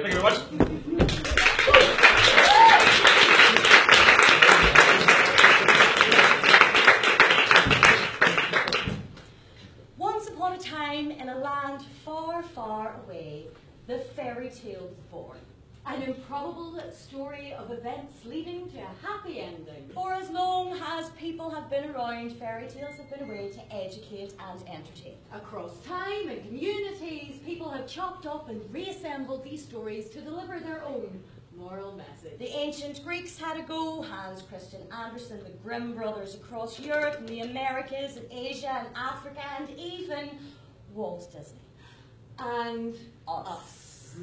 Thank you very much. Once upon a time, in a land far, far away, the fairy tale was born. An improbable story of events leading to a happy ending. For as long as people have been around, fairy tales have been a way to educate and entertain. Across time and communities, people have chopped up and reassembled these stories to deliver their own moral message. The ancient Greeks had a go, Hans Christian Andersen, the Grimm brothers across Europe and the Americas and Asia and Africa and even Walt Disney. And us.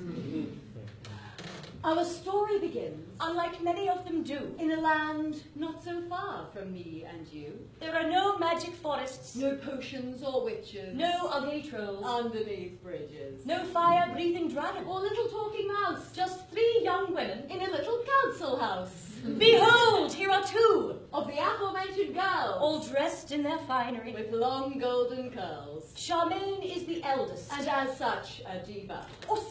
Our story begins, unlike many of them do, in a land not so far from me and you. There are no magic forests, No potions or witches, no ugly trolls, underneath bridges, no fire-breathing dragon, or little talking mouse, just 3 young women in a little council house. Behold, here are 2 Of the aforementioned girls, all dressed in their finery. with long golden curls, Charmaine is the eldest. and as such a diva. Oh,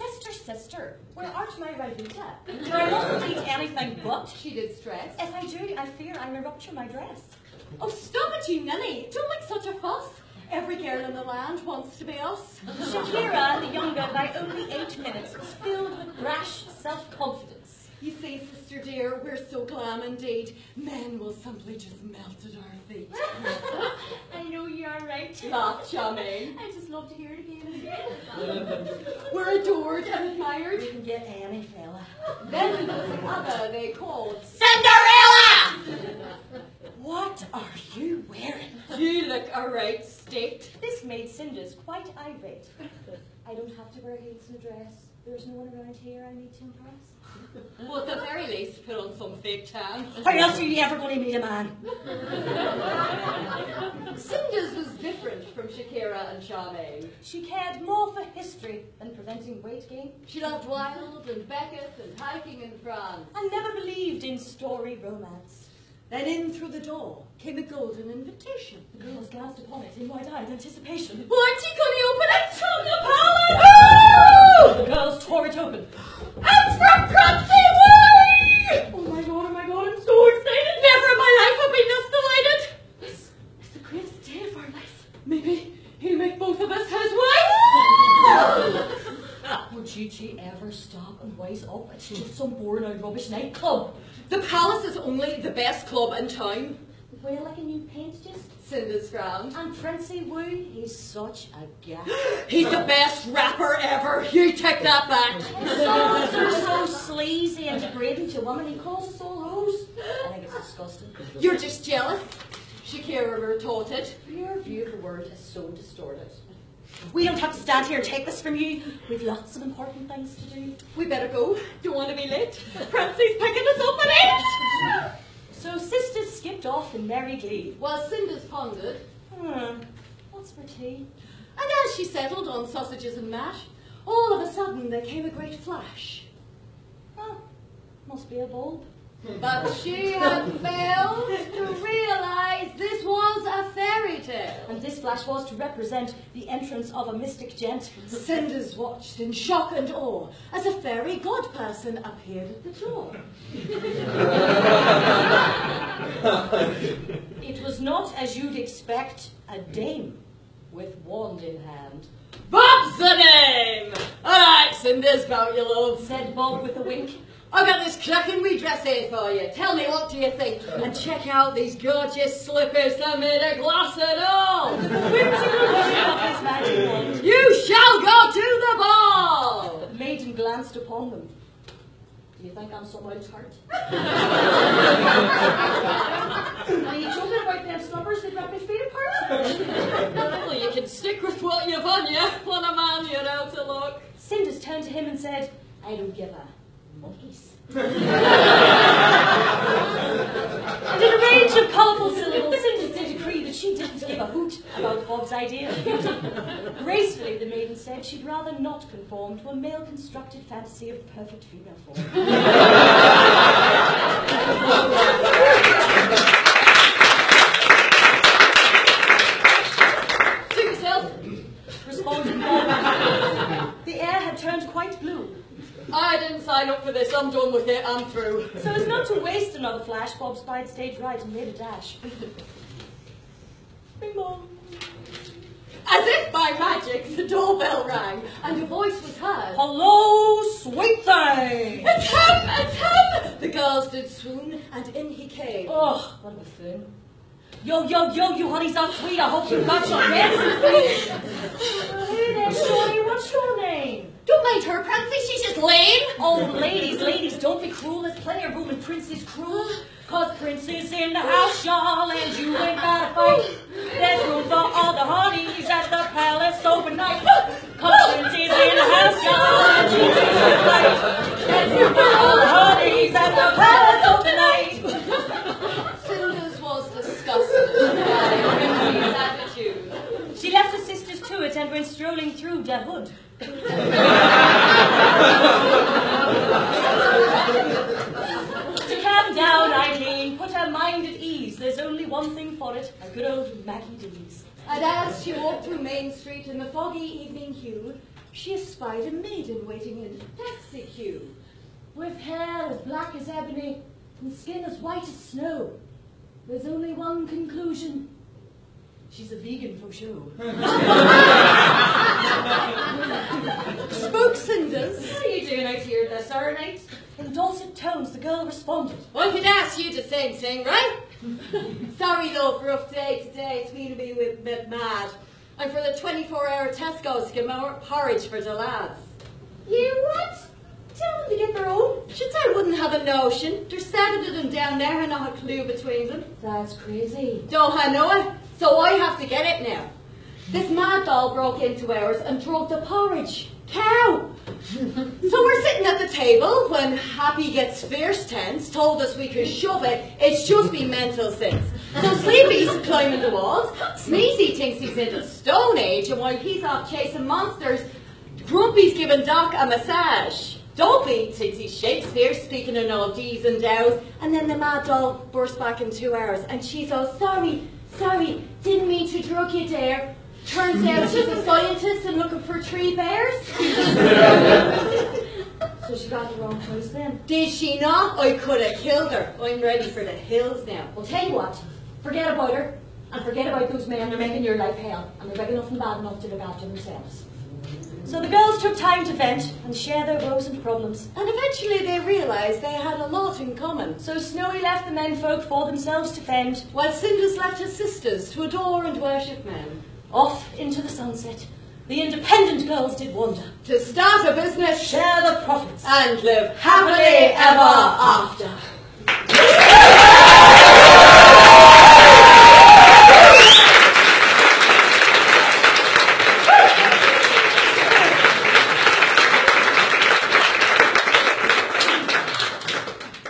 sister, where art my Ravita? For I mustn't eat anything but. She did stress. If I do, I fear I may rupture my dress. Oh, stop it, you ninny! Don't make such a fuss. Every girl in the land wants to be us. Shakira, the younger by only 8 minutes, was filled with brash self-confidence. You see, sister dear, we're so glam indeed. Men will simply just melt at our feet. I know you are right. Laugh, Charmaine. I just love to hear it again and again. We're adored and admired. You can get any fella. Then there was another they called Cinderella! What are you wearing? You look a right state. This made Cinders quite irate. I don't have to wear heels and a dress. There's no one around here I need to impress. Well, at the very least, put on some fake tan. How else are you ever going to meet a man? Cinders was different from Shakira and Charmaine. She cared more for history than preventing weight gain. She loved Wilde and Beckett and hiking in France. And never believed in story romance. Then in through the door came a golden invitation. The girls glanced upon it in wide-eyed anticipation. Well, aren't you going to open it? From the palace! Oh! The girls tore it open. It's from Prancy Way! Oh my god, I'm so excited. Never in my life have I been this delighted. This is the greatest day of our life. Maybe he'll make both of us his wives. Would Gigi ever stop and wise up? It's just some boring-out rubbish nightclub. The palace is only the best club in town. Well, like a new paint just. Cinders frowned. And Princey Woo, he's such a gas. He's the best rapper ever. You take that back. His songs are so sleazy and degrading to women. He calls us all hoes. I think it's disgusting. You're just jealous. Shakira retorted. Your view of the word is so distorted. We don't have to stand here and take this from you. We've lots of important things to do. We better go. Don't want to be late. Prancy's picking us up at 8. So sisters skipped off in merry glee. While Cinders pondered. What's for tea? And as she settled on sausages and mash, all of a sudden there came a great flash. Oh, must be a bulb. But she had failed to realize this was a fairy tale. And this flash was to represent the entrance of a mystic gent. Cinders watched in shock and awe as a fairy god person appeared at the door. It was not, as you'd expect, a dame with wand in hand. Bob's the name! Alright, Cinders, about your love, Said Bob with a wink. I've got this cracking wee dress here for you. Tell me, what do you think? And check out these gorgeous slippers that made of glass and all. Whimsical word of his magic wand. You shall go to the ball! The maiden glanced upon them. Do you think I'm some out hurt? Are you joking about them slippers that rip my feet apart? Well, you can stick with what you've on you. What a man you're out to look. Cinders turned to him and said, I don't give a monkeys. And in a range of colourful syllables, Cinders did agree that she didn't give a hoot about Bob's idea of beauty. Gracefully, the maiden said she'd rather not conform to a male-constructed fantasy of perfect female form. To yourself. Responded Bob. The air had turned quite blue. I didn't sign up for this. I'm done with it. I'm through. So as not to waste another flash, Bob spied stage right and made a dash. Bing bong. As if by magic, the doorbell rang, and a voice was heard. Hello, sweet thing! It's him! It's him! The girls did swoon, and in he came. Oh, what a buffoon. Yo, you honey's not sweet. I hope you got your dancing feet. Hey there, shorty, what's your name? Don't mind her, Prancy, she's just lame. Oh, ladies, don't be cruel. There's plenty of room in Prince's crew. Cause Prince is in the house, y'all, and you ain't gotta fight. There's room for all the honeys at the palace overnight. Cause Prince is in the house, y'all, and you ain't gotta fight. There's room for all the honeys at the palace overnight. Cinders was disgusted by Prince's attitude. She left her sisters to it and went strolling through the hood. To calm down, Eileen, put her mind at ease. There's only one thing for it, a good old Maggie Dees. And as she walked through Main Street in the foggy evening hue, she espied a maiden waiting in a taxi queue. With hair as black as ebony and skin as white as snow, there's only one conclusion. She's a vegan for sure. Spoke Cinders. How are you doing out here this serenade? In dulcet tones, the girl responded. One could ask you the same thing, right? Sorry though for up day today, it's been a bit mad. I'm for the 24-hour Tesco's to get more porridge for the lads. You what? Tell them to get their own. Should I wouldn't have a notion. There's 7 of them down there and not a clue between them. That's crazy. Don't I know it? So I have to get it now. This mad doll broke into ours and drugged the porridge. Cow! So we're sitting at the table when Happy gets fierce tense, told us we could shove it, it's just been mental since. So Sleepy's climbing the walls, Sneezy thinks he's in the Stone Age, and while he's off chasing monsters, Grumpy's giving Doc a massage. Dopey thinks he's Shakespeare, speaking in all D's and Dows, and then the mad doll bursts back in 2 hours, and she's all, sorry, didn't mean to drug you there. Turns out she's a scientist and looking for 3 bears. So she got the wrong choice then. Did she not? I could have killed her. I'm ready for the hills now. Well, tell you what, forget about her, and forget about those men. They're making your life hell, and they're big enough and bad enough to look after themselves. So the girls took time to vent and share their woes and problems. And eventually they realised they had a lot in common. So Snowy left the menfolk for themselves to fend, while Cinders left his sisters to adore and worship men. Off into the sunset, the independent girls did wander. To start a business, share the profits, and live happily ever after.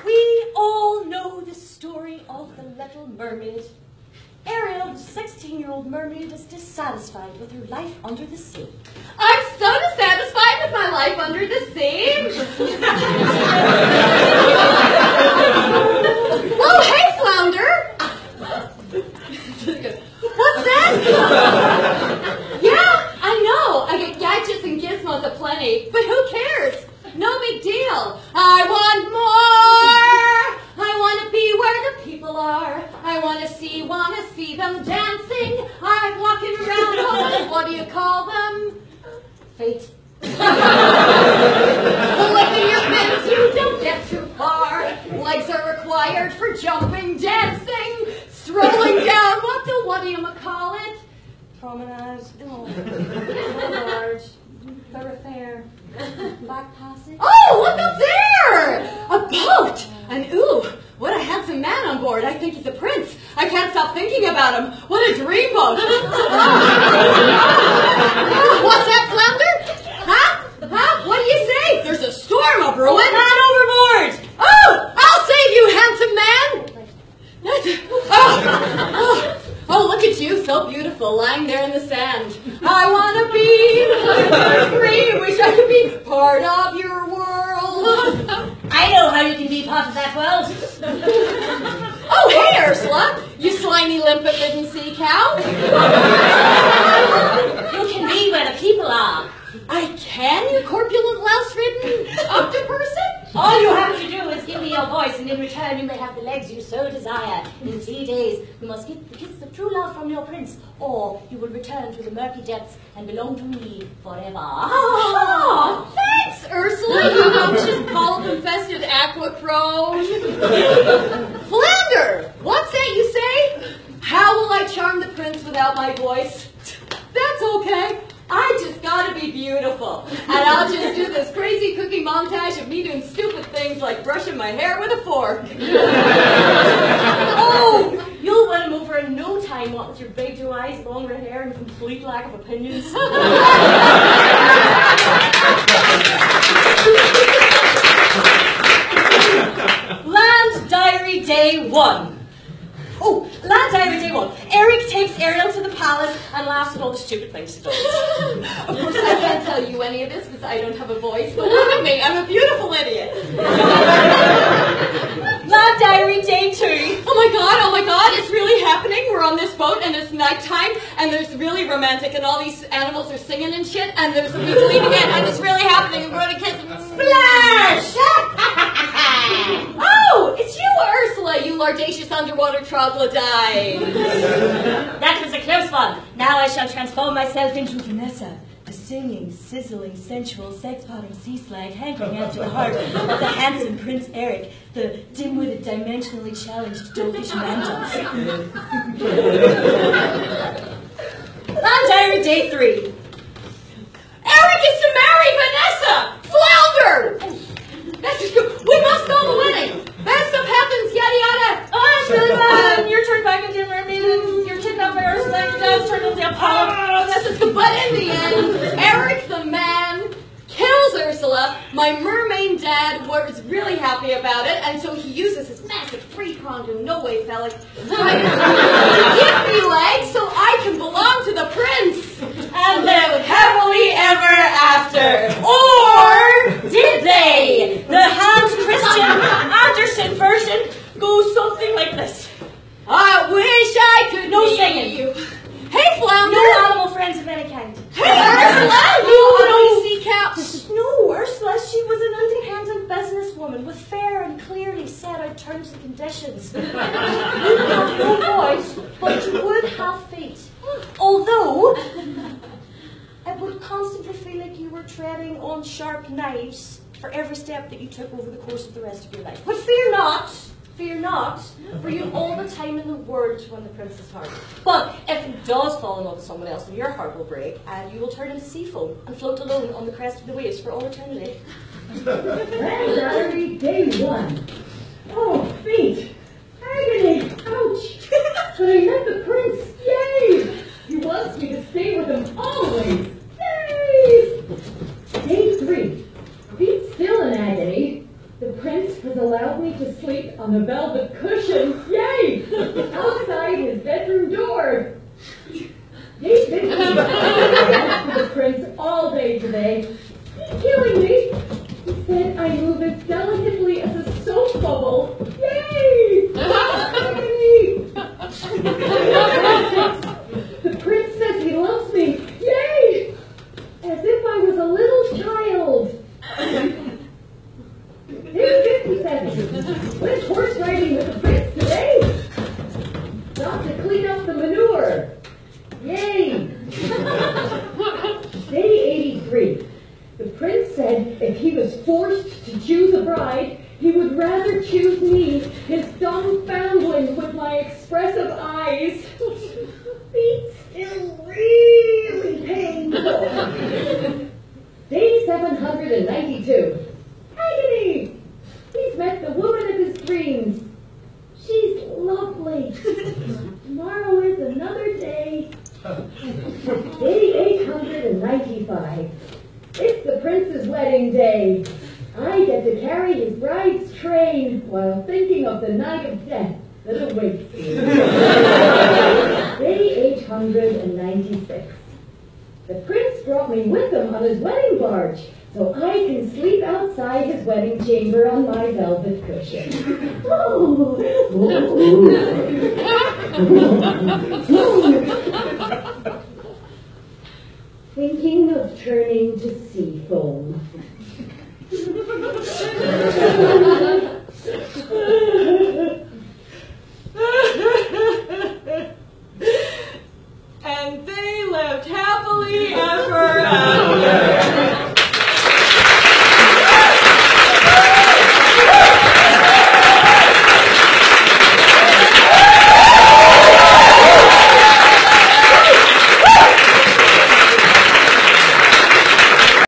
We all know the story of the Little Mermaid. Ariel, the 16-year-old mermaid, is dissatisfied with her life under the sea. I'm so dissatisfied with my life under the sea. Oh, hey, Flounder. What's that? Yeah, I know. I get gadgets and gizmos aplenty, but who cares? No big deal. I want more. I want to be where the people are. I want to see them dancing. I'm walking around homeless. What do you call them? Fate. Flipping your fins, you don't get too far. Legs are required for jumping, dancing, strolling down. What do you call it? Promenade. Boulevard. Thoroughfare. Back passage. Oh, look up there! A boat! And ooh, what a handsome man on board. I think he's a prince. I can't stop thinking about him. What a dreamboat. What's that, Flounder? Huh? What do you say? There's a storm a-brewing. Man overboard! Oh, I'll save you, handsome man. Oh, look at you, so beautiful, lying there in the sand. I want to be free. Wish I could be part of your world. I know how you can be part of that world. Oh, hey, Ursula, you slimy, limpet-ridden sea cow. You can be where the people are. I can't. can, you corpulent, louse-ridden octoperson? All you have to do is give me your voice, and in return you may have the legs you so desire. In 3 days, you must get the kiss of true love from your prince, or you will return to the murky depths and belong to me forever. Oh, thanks, Ursula, you anxious polyp-infested aqua crone. Flounder, what's that you say? How will I charm the prince without my voice? That's okay. I just gotta be beautiful. And I'll just do this crazy cooking montage of me doing stupid things like brushing my hair with a fork. Oh, you'll win him over in no time, what with your big blue eyes, long red hair, and complete lack of opinions. Land Diary Day 1. Oh, Land Diary Day 1. Eric takes Ariel to the palace and laughs at all the stupid things he does. Of course, I can't tell you any of this because I don't have a voice, but look at me, I'm a beautiful idiot. Land Diary Day 2. Oh my god, it's really happening. We're on this boat and it's nighttime and there's really romantic and all these animals are singing and shit and there's a music leading in and it's really happening and we're going to kiss and splash! Oh, it's you, Ursula, you lardacious underwater troglodyte. That was a close one. Now I shall transform myself into Vanessa, the singing, sizzling, sensual, sex-potting sea slag hankering after the heart of the handsome Prince Eric, the dim-witted, dimensionally challenged dolphish mantis. Land Diary Day 3. Eric is to marry Vanessa! Flounder! We must go to the wedding! Bad stuff happens, yada yada! Oh, it's really bad! You're turned back into a mermaid and you're kidnapped by Ursula and your dad's turned into a Apollo. But in the end, Eric the man kills Ursula. My mermaid dad was really happy about it, and so he uses his massive free-pronged and no-way phallic to give me legs so I can belong to the prince And live happily ever after. Or did they? The Hans Christian Andersen version goes something like this. I wish I could No meet singing. you. Hey, Flounder! No animal friends of any kind. Hey, Ursula! You ugly sea caps! No, Ursula, she was an independent businesswoman with fair and clearly set out terms and conditions. You have no voice, but you would have feet. Although, I would constantly feel like you were treading on sharp knives for every step that you took over the course of the rest of your life. But fear not, for you have all the time in the world to win the prince's heart. But if he does fall in love with someone else, then your heart will break, and you will turn into sea foam and float alone on the crest of the waves for all eternity. Land Diary Day 1. Oh, feet. Agony. Ouch. But I met the prince. Yay. He wants me to stay with him always. Yay. Day 3. Feet still in agony. The prince has allowed me to sleep on the velvet cushion. Yay! Outside his bedroom door. Day 15. I talked to the prince all day today. He's killing me. He said I move as delicately as a soap bubble. Yay! The prince says he loves me. Yay! As if I was a little child. Day 57. Went horse riding with the prince today. Got to clean up the manure. Yay! Day 83. The prince said if he was forced to choose a bride, he would rather choose me, his dumb foundling with my expressive eyes. Feet still really painful. Day 792. Agony! He's met the woman of his dreams. She's lovely. Tomorrow is another day. Day 895. It's the prince's wedding day. I get to carry his bride's train while thinking of the night of death that awaits me. Day 896. The prince brought me with him on his wedding barge, so I can sleep outside his wedding chamber on my velvet cushion. Thinking of turning to sea. thumb.